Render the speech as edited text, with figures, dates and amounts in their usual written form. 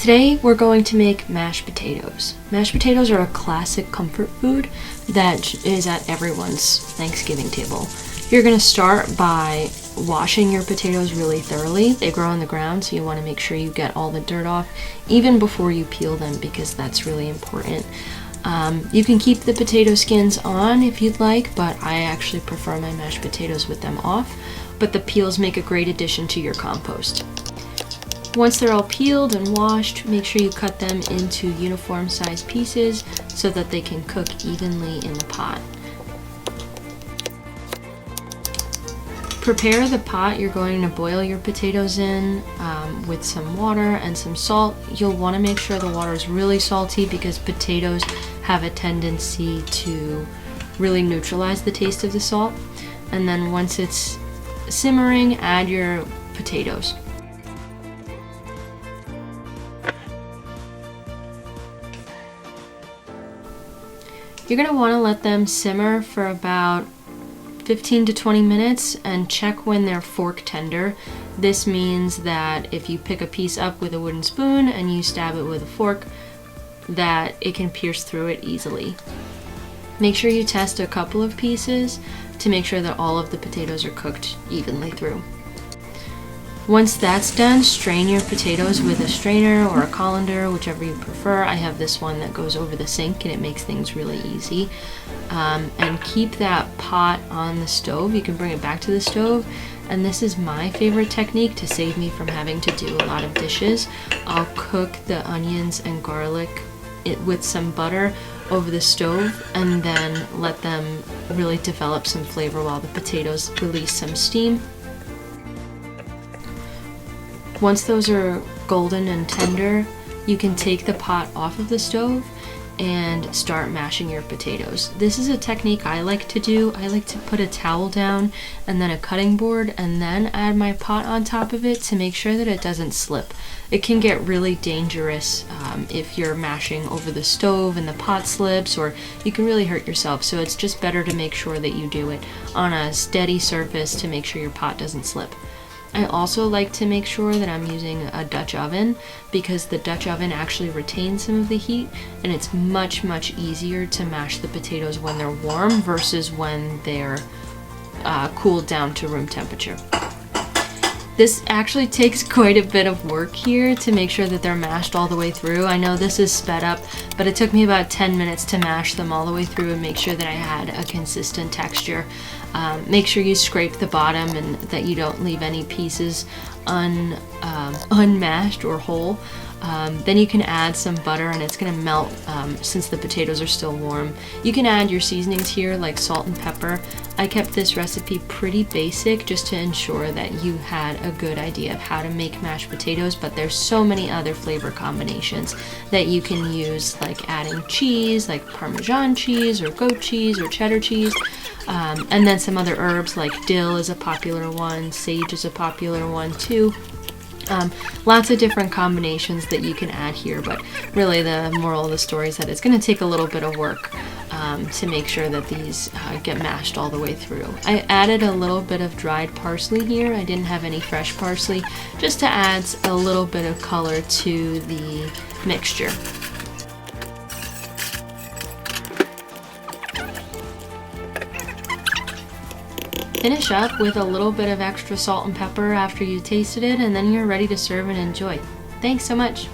Today we're going to make mashed potatoes. Mashed potatoes are a classic comfort food that is at everyone's Thanksgiving table. You're going to start by washing your potatoes really thoroughly. They grow on the ground, so you want to make sure you get all the dirt off even before you peel them, because that's really important. You can keep the potato skins on if you'd like, but I actually prefer my mashed potatoes with them off. But the peels make a great addition to your compost. Once they're all peeled and washed, make sure you cut them into uniform sized pieces so that they can cook evenly in the pot. Prepare the pot you're going to boil your potatoes in with some water and some salt. You'll want to make sure the water is really salty because potatoes have a tendency to really neutralize the taste of the salt. And then once it's simmering, add your potatoes. You're going to want to let them simmer for about 15 to 20 minutes and check when they're fork tender. This means that if you pick a piece up with a wooden spoon and you stab it with a fork, that it can pierce through it easily. Make sure you test a couple of pieces to make sure that all of the potatoes are cooked evenly through. Once that's done, strain your potatoes with a strainer or a colander, whichever you prefer. I have this one that goes over the sink and it makes things really easy. And keep that pot on the stove. You can bring it back to the stove. And this is my favorite technique to save me from having to do a lot of dishes. I'll cook the onions and garlic with some butter over the stove and then let them really develop some flavor while the potatoes release some steam. Once those are golden and tender, you can take the pot off of the stove and start mashing your potatoes. This is a technique I like to do. I like to put a towel down and then a cutting board and then add my pot on top of it to make sure that it doesn't slip. It can get really dangerous if you're mashing over the stove and the pot slips, or you can really hurt yourself. So it's just better to make sure that you do it on a steady surface to make sure your pot doesn't slip. I also like to make sure that I'm using a Dutch oven because the Dutch oven actually retains some of the heat, and it's much easier to mash the potatoes when they're warm versus when they're cooled down to room temperature. This actually takes quite a bit of work here to make sure that they're mashed all the way through. I know this is sped up, but it took me about 10 minutes to mash them all the way through and make sure that I had a consistent texture. Make sure you scrape the bottom and that you don't leave any pieces unmashed or whole. Then you can add some butter and it's going to melt since the potatoes are still warm. You can add your seasonings here like salt and pepper. I kept this recipe pretty basic just to ensure that you had a good idea of how to make mashed potatoes, but there's so many other flavor combinations that you can use, like adding cheese like Parmesan cheese or goat cheese or cheddar cheese. And then some other herbs like dill is a popular one, sage is a popular one too. Lots of different combinations that you can add here, but really the moral of the story is that it's going to take a little bit of work to make sure that these get mashed all the way through. I added a little bit of dried parsley here. I didn't have any fresh parsley, just to add a little bit of color to the mixture. Finish up with a little bit of extra salt and pepper after you tasted it, and then you're ready to serve and enjoy. Thanks so much.